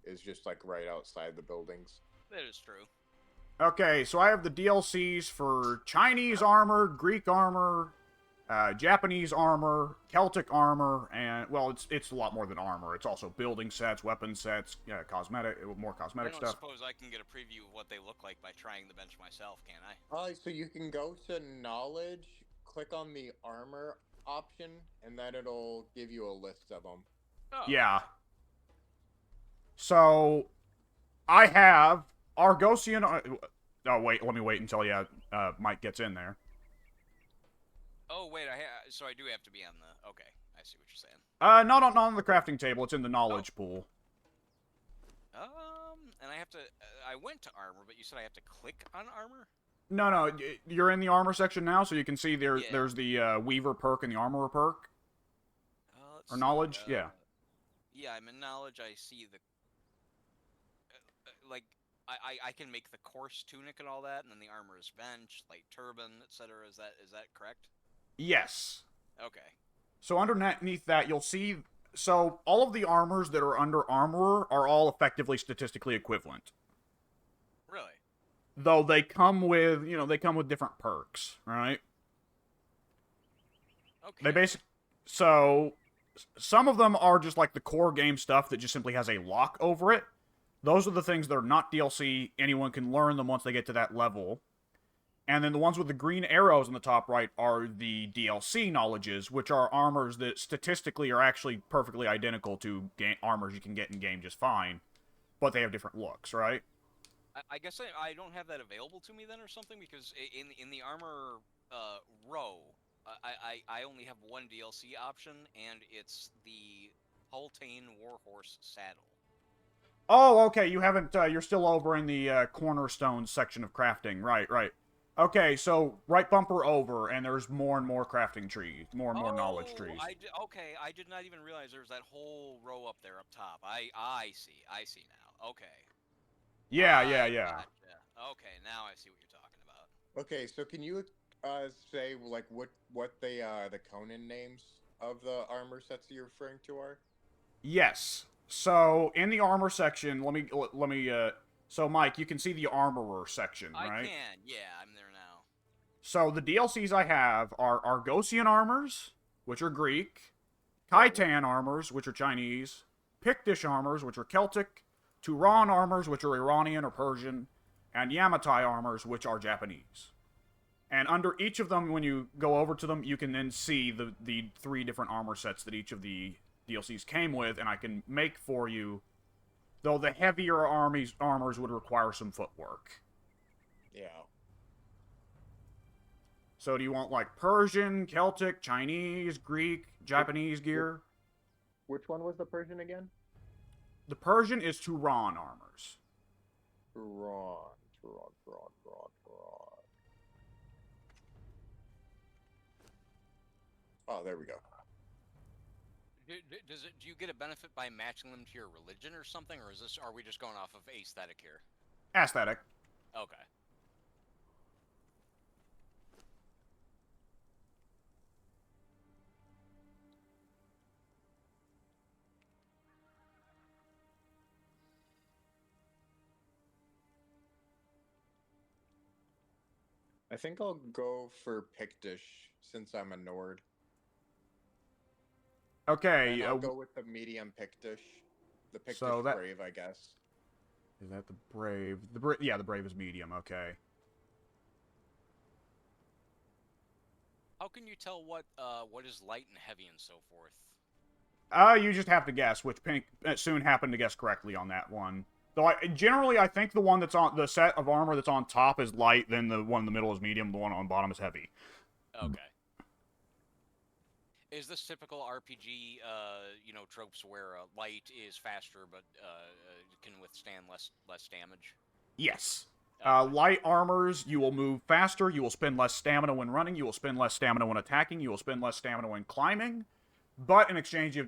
Is just like right outside the buildings. That is true. Okay, so I have the DLCs for Chinese armor, Greek armor, Japanese armor, Celtic armor, and, well, it's a lot more than armor. It's also building sets, weapon sets, more cosmetic I don't stuff. suppose I can get a preview of what they look like by trying the bench myself, can I? So you can go to knowledge, click on the armor option, and then it'll give you a list of them. Oh. Yeah. So, I have Argosian... oh, wait, let me wait until, Mike gets in there. Oh wait, so I do have to be on the. Okay, I see what you're saying. Not on the crafting table. It's in the knowledge pool. And I have to. I went to armor, but you said I have to click on armor. No, you're in the armor section now, so you can see Yeah. there's the Weaver perk and the Armorer perk. Let's Or see, knowledge, yeah. Yeah, I'm in knowledge. I see the. Like, I can make the coarse tunic and all that, and then the armorer's bench, light turban, etc. Is that correct? Yes. Okay. So underneath that, you'll see... So, all of the armors that are under Armorer are all effectively statistically equivalent. Really? Though they come with, different perks, right? Okay. They basically... So, some of them are just like the core game stuff that just simply has a lock over it. Those are the things that are not DLC. Anyone can learn them once they get to that level. And then the ones with the green arrows in the top right are the DLC knowledges, which are armors that statistically are actually perfectly identical to armors you can get in game just fine, but they have different looks, right? I guess I don't have that available to me then, or something, because in the armor row, I only have one DLC option, and it's the Hultane Warhorse saddle. Oh, okay. You haven't. You're still over in the cornerstone section of crafting, right? Okay, so right bumper over, and there's more and more crafting trees, more and more knowledge trees. Okay, I did not even realize there was that whole row up there up top. I see now. Okay. Yeah. Gotcha. Okay, now I see what you're talking about. Okay, so can you say like what the Conan names of the armor sets that you're referring to are? Yes. So in the armor section, let me. So Mike, you can see the armorer section, right? I can. Yeah, I'm there now. So the DLCs I have are Argosian armors, which are Greek, Khitan armors, which are Chinese, Pictish armors, which are Celtic, Turan armors, which are Iranian or Persian, and Yamatai armors, which are Japanese. And under each of them, when you go over to them, you can then see the 3 different armor sets that each of the DLCs came with, and I can make for you, though the heavier armors would require some footwork. Yeah. So do you want like Persian, Celtic, Chinese, Greek, Japanese gear? Which one was the Persian again? The Persian is Turan armors. Turan. Oh, there we go. Do you get a benefit by matching them to your religion or something, or are we just going off of aesthetic here? Aesthetic. Okay. I think I'll go for Pictish since I'm a Nord. Okay. And I'll go with the medium Pictish. The Pictish So that- Brave, I guess. Is that the Brave? Yeah, the Brave is medium. Okay. How can you tell what is light and heavy and so forth? You just have to guess, which Pink soon happened to guess correctly on that one. Though generally, I think the one that's on the set of armor that's on top is light, then the one in the middle is medium, the one on bottom is heavy. Okay. Is this typical RPG, tropes where light is faster but can withstand less damage? Yes. Okay. Light armors, you will move faster, you will spend less stamina when running, you will spend less stamina when attacking, you will spend less stamina when climbing, but in exchange, you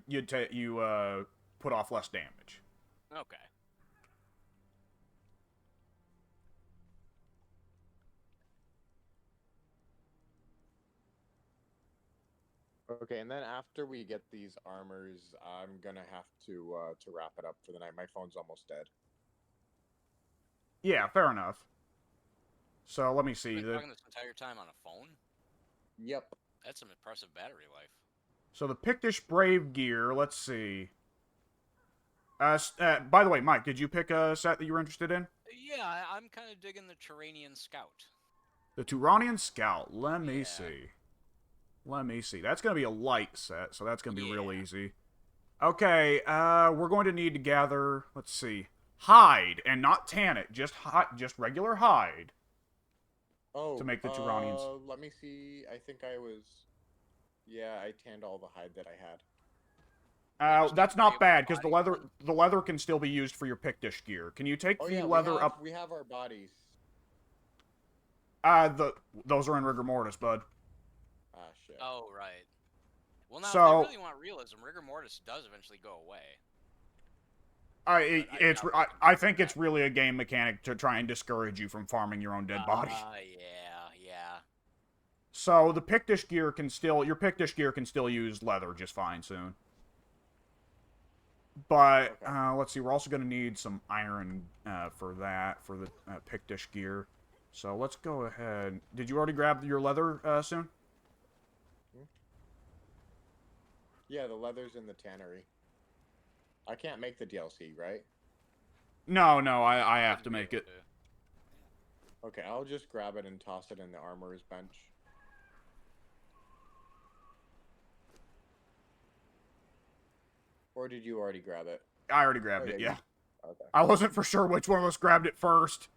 put off less damage. Okay. Okay, and then after we get these armors, I'm gonna have to wrap it up for the night. My phone's almost dead. Yeah, fair enough. So let me see. You've been talking this entire time on a phone? Yep. That's some impressive battery life. So the Pictish Brave gear, let's see. By the way, Mike, did you pick a set that you were interested in? Yeah, I'm kind of digging the Turanian Scout. The Turanian Scout. Let me Yeah. see. Let me see. That's going to be a light set, so that's going to be real Yeah. easy. Okay, we're going to need to gather, let's see, hide, and not tan it, just regular hide. Oh, To make the Turanians. Let me see. I think I was. Yeah, I tanned all the hide that I had. That's not bad because the leather can still be used for your Pictish gear. Can you take Oh the yeah, leather up? We have our bodies. Those are in rigor mortis, bud. Ah shit. Oh, right. Well, now, So- if they really want realism, rigor mortis does eventually go away. I think it's really a game mechanic to try and discourage you from farming your own dead body. Yeah. So the Pictish gear can still, your Pictish gear can still use leather just fine soon. But, Okay. let's see, we're also going to need some iron for the Pictish gear. So let's go ahead. Did you already grab your leather soon? Yeah, the leather's in the tannery. I can't make the DLC, right? No, I have to make it. Okay, I'll just grab it and toss it in the armorer's bench. Or did you already grab it? I already grabbed Oh, it, yeah, yeah. Okay. I wasn't for sure which one of us grabbed it first.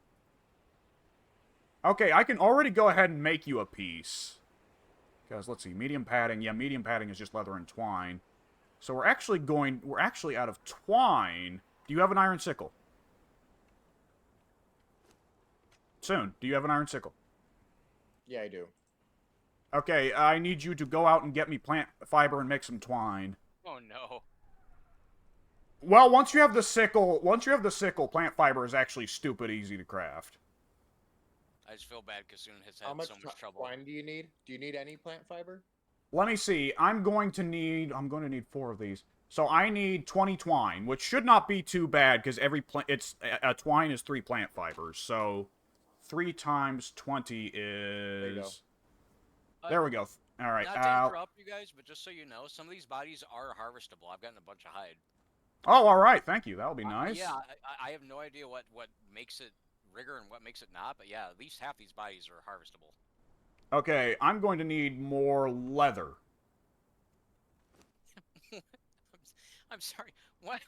Okay, I can already go ahead and make you a piece. Because, let's see, medium padding. Yeah, medium padding is just leather and twine. So we're actually out of twine. Do you have an iron sickle? Soon. Do you have an iron sickle? Yeah, I do. Okay, I need you to go out and get me plant fiber and make some twine. Oh, no. Well, once you have the sickle, plant fiber is actually stupid easy to craft. I just feel bad because Soon has How had much so much trouble. twine do you need? Do you need any plant fiber? Let me see. I'm going to need 4 of these. So I need 20 twine, which should not be too bad because twine is 3 plant fibers. So 3 times 20 is There we go. All right. Not to interrupt you guys, but just so you know, some of these bodies are harvestable. I've gotten a bunch of hide. Oh, all right. Thank you. That'll be nice. Yeah, I have no idea what makes it rigor and what makes it not, but yeah, at least half these bodies are harvestable. Okay, I'm going to need more leather. I'm sorry. What?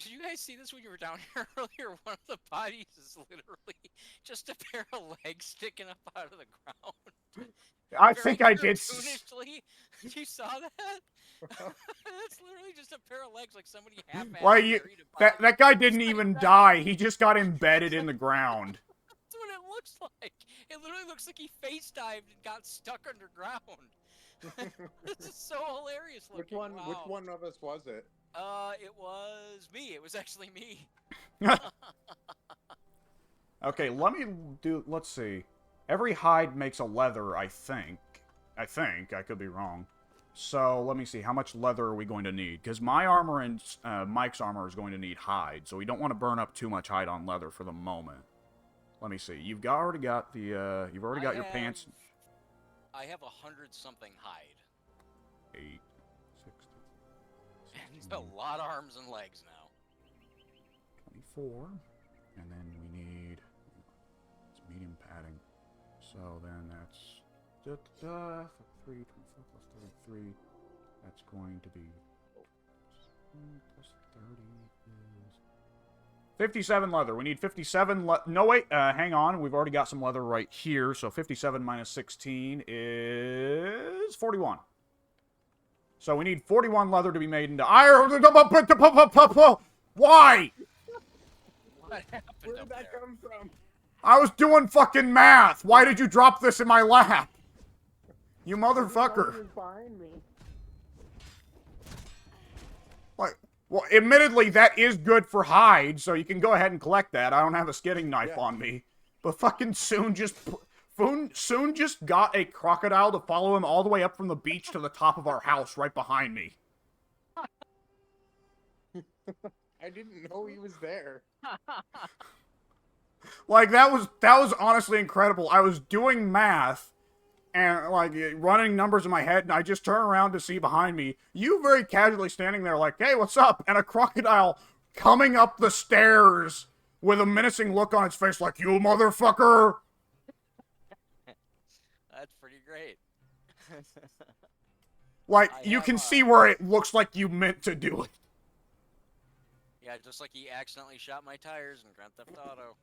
Did you guys see this when you were down here earlier? One of the bodies is literally just a pair of legs sticking up out of the ground. I Very think I did. cartoonishly. You saw that? That's literally just a pair of legs, like somebody half-assed Like you, buried a body. that guy didn't upside even down. die. He just got embedded in the ground. That's what it looks like. It literally looks like he face dived and got stuck underground. This is so hilarious looking. Which one? Wow. Which one of us was it? It was me. It was actually me. Okay, let's see. Every hide makes a leather, I think. I could be wrong. So, let me see. How much leather are we going to need? Because my armor and Mike's armor is going to need hide, so we don't want to burn up too much hide on leather for the moment. Let me see. You've already got the, you've already got your pants. I have 100-something hide. 8, 16, And a lot of arms and legs now. 24. And then we need it's medium padding. So then that's 3, 24 plus 33. That's going to be plus 30 is 57 leather. We need 57 no, wait, hang on. We've already got some leather right here. So 57 minus 16 is 41. So we need 41 leather to be made into iron. Why? What happened Where did up that there? come from? I was doing fucking math. Why did you drop this in my lap? You motherfucker. Behind me. Like, well, admittedly, that is good for hide, so you can go ahead and collect that. I don't have a skinning knife on me. But fucking Soon just got a crocodile to follow him all the way up from the beach to the top of our house right behind me. I didn't know he was there. Like, that was honestly incredible. I was doing math and, like, running numbers in my head, and I just turn around to see behind me, you very casually standing there like, hey, what's up? And a crocodile coming up the stairs with a menacing look on its face like, you motherfucker! That's pretty great. Like, I you have, can see where it looks like you meant to do it. Yeah, just like he accidentally shot my tires in Grand Theft Auto.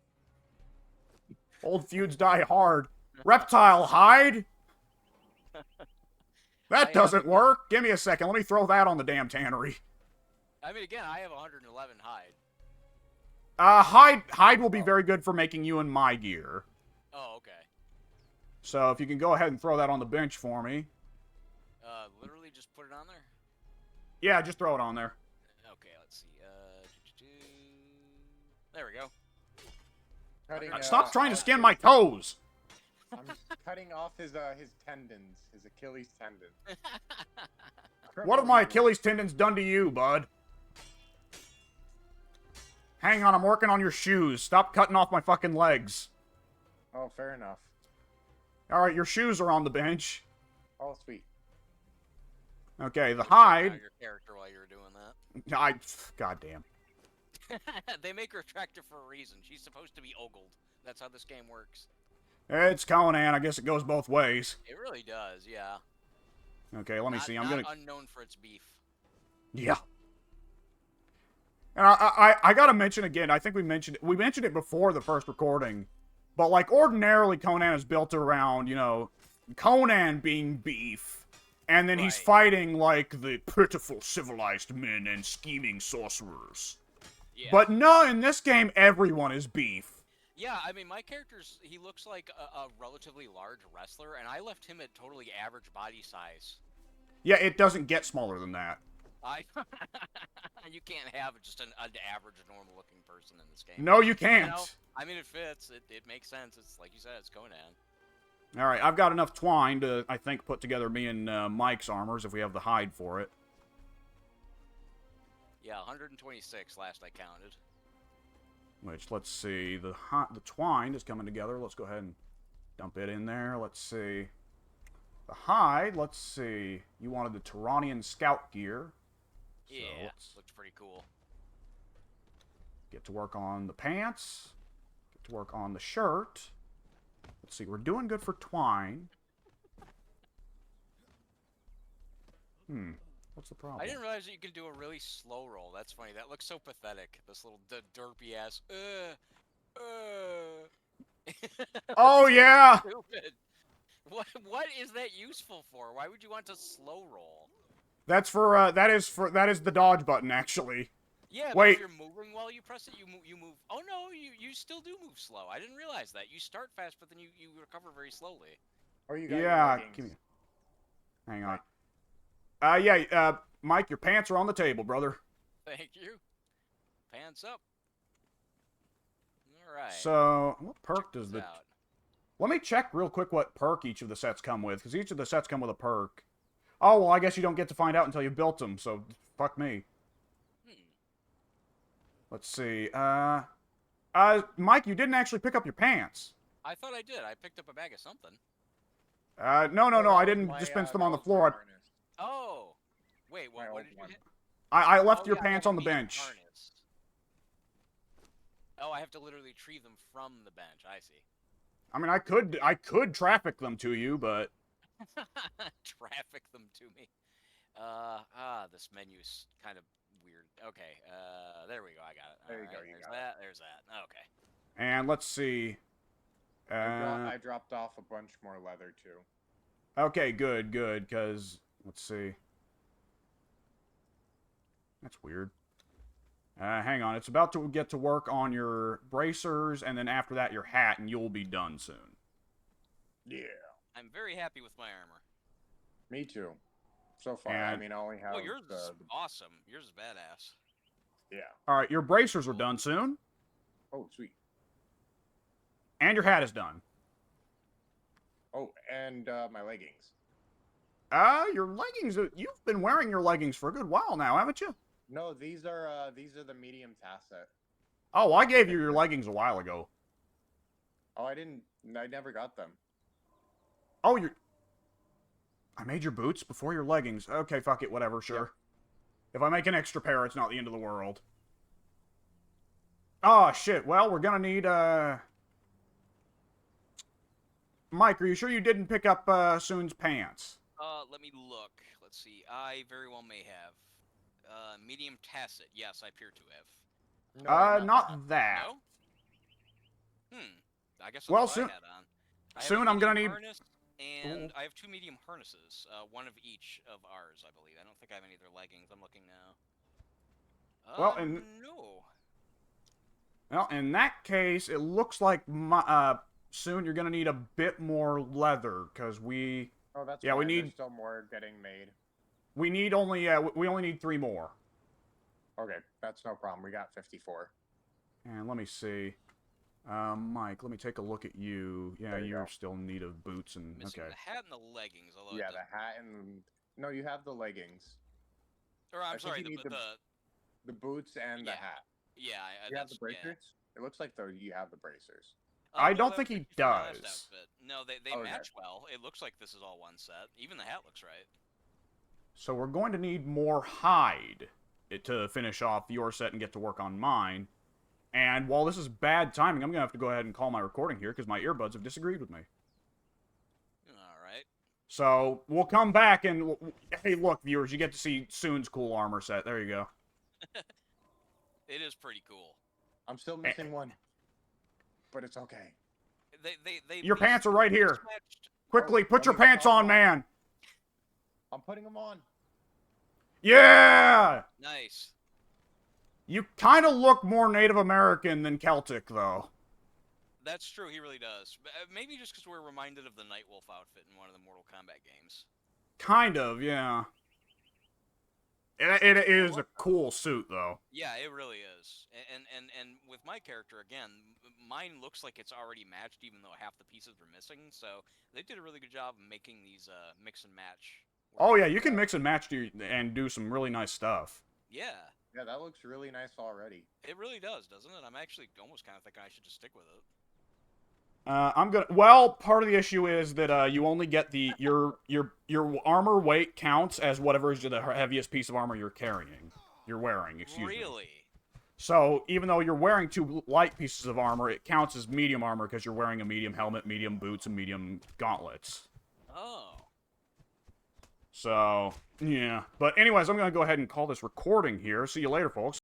Old feuds die hard. Reptile hide? That doesn't work. Give me a second. Let me throw that on the damn tannery. I mean, again, I have 111 hide. Hide will be very good for making you and my gear. Oh, okay. So if you can go ahead and throw that on the bench for me. Literally just put it on there? Yeah, just throw it on there. Okay, let's see. There we go. Cutting, Stop trying to skin my toes! I'm cutting off his tendons, his Achilles tendon. What have my Achilles tendons done to you, bud? Hang on, I'm working on your shoes. Stop cutting off my fucking legs. Oh, fair enough. Alright, your shoes are on the bench. Oh, sweet. Okay, the Out hide... your character while you were doing that. Goddamn. They make her attractive for a reason. She's supposed to be ogled. That's how this game works. It's Conan. I guess it goes both ways. It really does, yeah. Okay, let me see. I'm not gonna... unknown for its beef. Yeah. And I gotta mention again, I think we mentioned it before the first recording, but like ordinarily Conan is built around, you know, Conan being beef, and then he's Right. fighting like the pitiful civilized men and scheming sorcerers. Yeah. But no, in this game everyone is beef. Yeah, I mean, my character's, he looks like a relatively large wrestler, and I left him at totally average body size. Yeah, it doesn't get smaller than that. You can't have just an average, normal-looking person in this game. No, you can't. You know, I mean, it fits. It makes sense. It's like you said, it's Conan. Alright, I've got enough twine to, I think, put together me and Mike's armors if we have the hide for it. Yeah, 126 last I counted. Which, let's see, the twine is coming together. Let's go ahead and dump it in there. Let's see. The hide, let's see. You wanted the Turanian scout gear. So Yeah, let's looks pretty cool. get to work on the pants. Get to work on the shirt. Let's see, we're doing good for twine. What's the problem? I didn't realize that you can do a really slow roll. That's funny. That looks so pathetic. This little derpy ass. Oh yeah. Stupid. What is that useful for? Why would you want to slow roll? That's for that is the dodge button actually. Yeah, but Wait. if you're moving while you press it, you move. Oh no, you still do move slow. I didn't realize that. You start fast, but then you recover very slowly. Oh, you got your Yeah. leggings. Give me. Hang on. Yeah. Mike, your pants are on the table, brother. Thank you. Pants up. All right. So, what perk does This the? out. Let me check real quick what perk each of the sets come with, because each of the sets come with a perk. Oh well, I guess you don't get to find out until you built them. So, fuck me. Let's see. Mike, you didn't actually pick up your pants. I thought I did. I picked up a bag of something. No. I didn't dispense them on the floor. Oh. Wait, My what old did you one. hit? I left Oh, your yeah, I pants have on the medium bench. harness. Oh, I have to literally retrieve them from the bench. I see. I mean, I could traffic them to you, but Traffic them to me. This menu's kind of weird. Okay, there we go. I got it. There you All go, right, you there's got that. There's that. Okay. and let's see. I dropped off a bunch more leather too. Okay, good, because let's see. That's weird. Hang on, it's about to get to work on your bracers, and then after that your hat, and you'll be done soon. Yeah. I'm very happy with my armor. Me too. So far, I And- mean, I only have. Oh, yours is awesome. Yours is badass. Yeah. All right, your bracers are done soon, Oh, sweet. and your hat is done. Oh, and my leggings. Your leggings. You've been wearing your leggings for a good while now, haven't you? No, these are the medium tacet. Oh, I gave you your leggings a while ago. Oh, I didn't. I never got them. Oh, I made your boots before your leggings. Okay, fuck it, whatever, sure. Yep. If I make an extra pair, it's not the end of the world. Oh, shit. Well, we're gonna need, Mike, are you sure you didn't pick up, Soon's pants? Let me look. Let's see. I very well may have. Medium tacet. Yes, I appear to have. No, not that. No? I guess that's Well, what soon- I had on. I have soon a I'm gonna medium need- harness, and I have 2 medium harnesses. One of each of ours, I believe. I don't think I have any of their leggings. I'm looking now. Well, and- no. Well, in that case, it looks like soon you're gonna need a bit more leather, because we Oh, that's Yeah, we fine. need- There's still more getting made. we only need 3 more. Okay, that's no problem. We got 54. And let me see. Mike, let me take a look at you. Yeah, There you you're go. still in need of boots and Missing okay. the hat and the leggings. Although Yeah, the hat and no, you have the leggings, Or I I'm think sorry, you need the boots and the Yeah. hat. yeah. You have the that's- yeah. bracers. It looks like though you have the bracers. I No, don't that think was he actually for my last does. outfit. No, they Okay. match well. It looks like this is all one set. Even the hat looks right. So we're going to need more hide to finish off your set and get to work on mine. And while this is bad timing, I'm going to have to go ahead and call my recording here because my earbuds have disagreed with me. All right. So we'll come back and... Hey, look, viewers, you get to see Soon's cool armor set. There you go. It is pretty cool. I'm still missing one, but it's okay. They Your pants are right here. mismatched- Quickly, put let your me put pants them on, on. man. I'm putting them on. Yeah! Nice. You kind of look more Native American than Celtic, though. That's true. He really does. Maybe just because we're reminded of the Nightwolf outfit in one of the Mortal Kombat games. Kind of, yeah. It is a cool suit, though. Yeah, it really is. And with my character again, mine looks like it's already matched, even though half the pieces were missing. So they did a really good job of making these mix and match. Oh yeah, you can mix and match and do some really nice stuff. Yeah, Yeah, that looks really nice already. it really does, doesn't it? I'm actually almost kind of thinking I should just stick with it. Well, part of the issue is that you only get your armor weight counts as whatever is the heaviest piece of armor you're wearing. Excuse me. Really? So even though you're wearing 2 light pieces of armor, it counts as medium armor because you're wearing a medium helmet, medium boots, and medium gauntlets. Oh. So, yeah. But anyways, I'm going to go ahead and call this recording here. See you later, folks.